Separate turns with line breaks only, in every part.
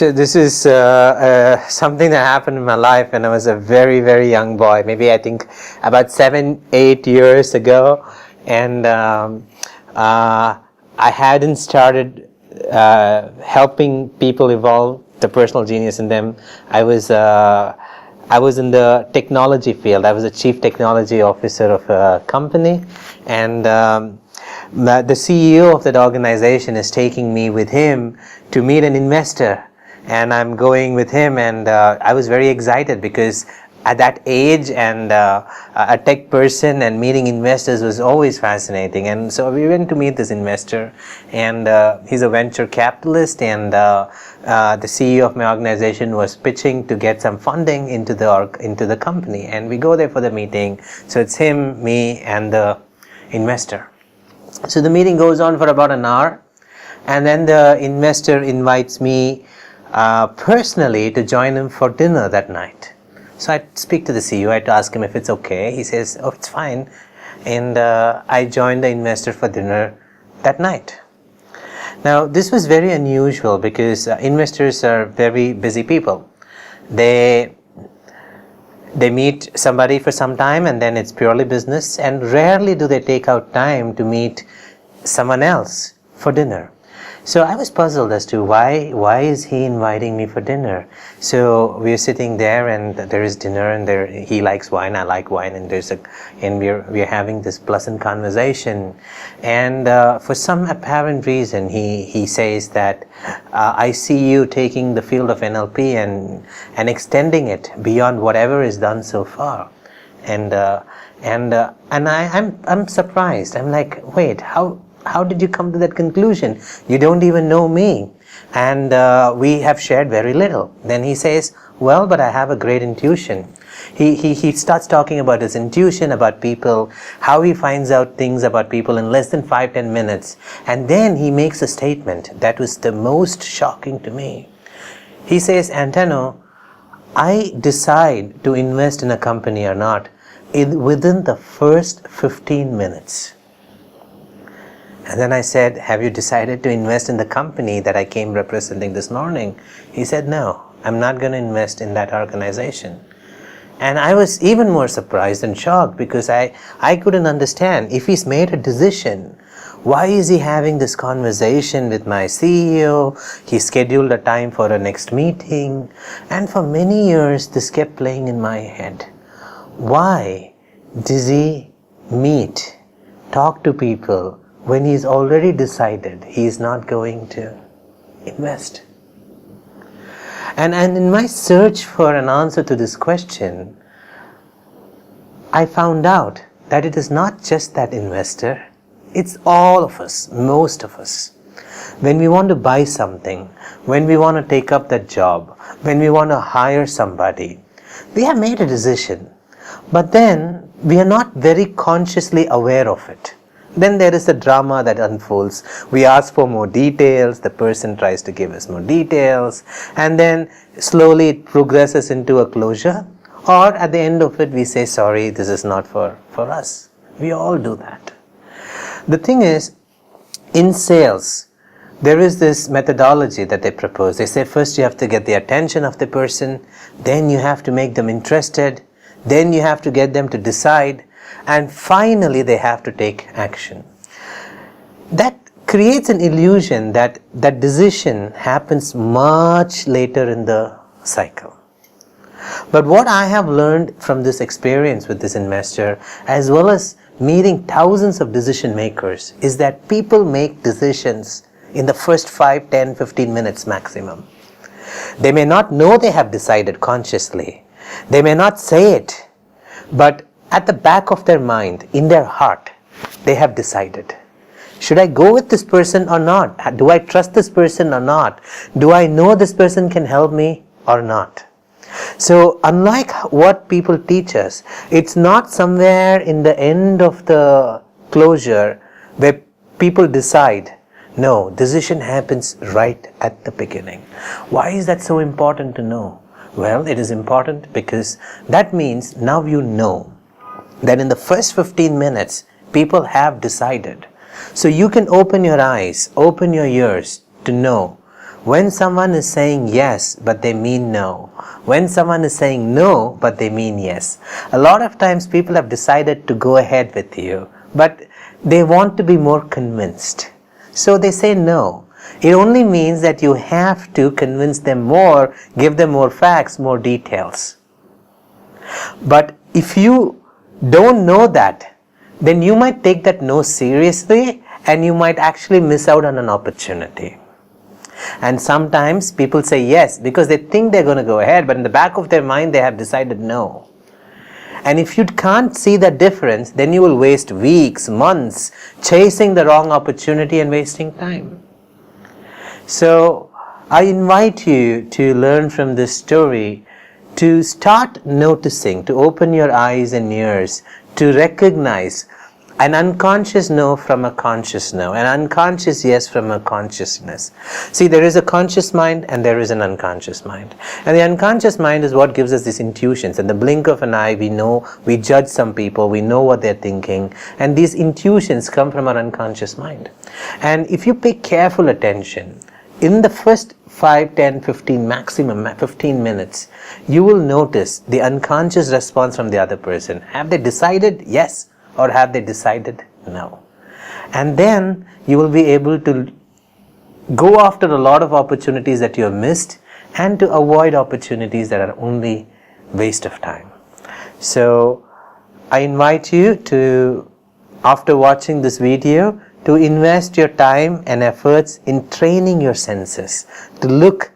So this is something that happened in my life when I was a very, very young boy. Maybe I think about 7, 8 years ago, and I hadn't started helping people evolve the personal genius in them. I was in the technology field. I was a chief technology officer of a company, and the CEO of that organization is taking me with him to meet an investor. And I'm going with him, and I was very excited because at that age and a tech person and meeting investors was always fascinating. And so we went to meet this investor, and he's a venture capitalist, and the CEO of my organization was pitching to get some funding into the company. And we go there for the meeting. So it's him, me, and the investor. So the meeting goes on for about an hour, and then the investor invites me personally to join him for dinner that night. So I speak to the CEO. I ask him if it's okay. He says, "Oh, it's fine." And I joined the investor for dinner that night. Now, this was very unusual because investors are very busy people. They meet somebody for some time, and then it's purely business, and rarely do they take out time to meet someone else for dinner. So I was puzzled as to why is he inviting me for dinner. So we're sitting there, and there is dinner, and he likes wine, I like wine, and we're having this pleasant conversation. And for some apparent reason, he says that I see you taking the field of NLP and extending it beyond whatever is done so far. And I'm surprised. I'm like, wait, how did you come to that conclusion? You don't even know me, and we have shared very little. Then he says, well, but I have a great intuition. He starts talking about his intuition about people, how he finds out things about people in less than 5-10 minutes. And then he makes a statement that was the most shocking to me. He says, Antano, I decide to invest in a company or not within the first 15 minutes. And then I said, have you decided to invest in the company that I came representing this morning? He said, no, I'm not going to invest in that organization. And I was even more surprised and shocked because I couldn't understand. If he's made a decision, why is he having this conversation with my CEO? He scheduled a time for a next meeting. And for many years, this kept playing in my head. Why does he meet, talk to people, when he's already decided he's not going to invest? And in my search for an answer to this question, I found out that it is not just that investor, it's all of us, most of us. When we want to buy something, when we want to take up that job, when we want to hire somebody, we have made a decision, but then we are not very consciously aware of it. Then there is a drama that unfolds. We ask for more details, the person tries to give us more details, and then slowly it progresses into a closure, or at the end of it we say, sorry, this is not for us. We all do that. The thing is, in sales, there is this methodology that they propose. They say first you have to get the attention of the person, then you have to make them interested, then you have to get them to decide, and finally they have to take action. That creates an illusion that that decision happens much later in the cycle. But what I have learned from this experience with this investor, as well as meeting thousands of decision makers, is that people make decisions in the first 5, 10, 15 minutes maximum. They may not know they have decided consciously. They may not say it, but at the back of their mind, in their heart, they have decided. Should I go with this person or not? Do I trust this person or not? Do I know this person can help me or not? So unlike what people teach us, it's not somewhere in the end of the closure where people decide. No, decision happens right at the beginning. Why is that so important to know? Well, it is important because that means now you know that in the first 15 minutes, people have decided. So you can open your eyes, open your ears to know When someone is saying yes, but they mean no. When someone is saying no, but they mean yes. A lot of times people have decided to go ahead with you, but they want to be more convinced. So they say no. It only means that you have to convince them more, give them more facts, more details. But if you don't know that, then you might take that no seriously and you might actually miss out on an opportunity. And sometimes people say yes because they think they're going to go ahead, but in the back of their mind they have decided no. And if you can't see the difference, then you will waste weeks, months chasing the wrong opportunity and wasting time. So I invite you to learn from this story, to start noticing, to open your eyes and ears, to recognize an unconscious no from a conscious no, an unconscious yes from a consciousness. See, there is a conscious mind and there is an unconscious mind. And the unconscious mind is what gives us these intuitions. In the blink of an eye, we know, we judge some people, we know what they're thinking. And these intuitions come from our unconscious mind. And if you pay careful attention, in the first 5, 10, 15, maximum 15 minutes, you will notice the unconscious response from the other person. Have they decided yes? Or have they decided no? And then you will be able to go after a lot of opportunities that you have missed and to avoid opportunities that are only waste of time. So I invite you to, after watching this video, to invest your time and efforts in training your senses, to look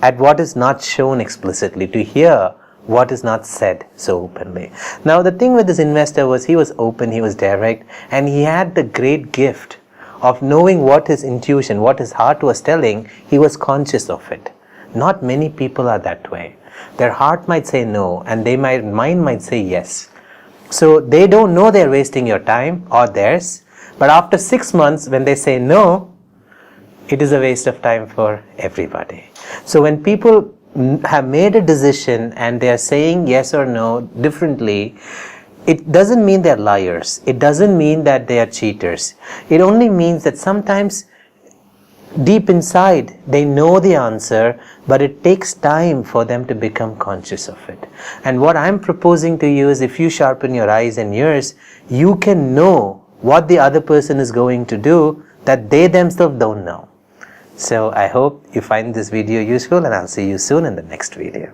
at what is not shown explicitly, to hear what is not said so openly. Now the thing with this investor was he was open, he was direct, and he had the great gift of knowing what his intuition, what his heart was telling. He was conscious of it. Not many people are that way. Their heart might say no and mind might say yes. So they don't know they're wasting your time or theirs, but after 6 months when they say no, it is a waste of time for everybody. So when people have made a decision and they are saying yes or no differently, it doesn't mean they're liars. It doesn't mean that they are cheaters. It only means that sometimes deep inside they know the answer, but it takes time for them to become conscious of it. And what I'm proposing to you is, if you sharpen your eyes and ears, you can know what the other person is going to do that they themselves don't know. So I hope you find this video useful, and I'll see you soon in the next video.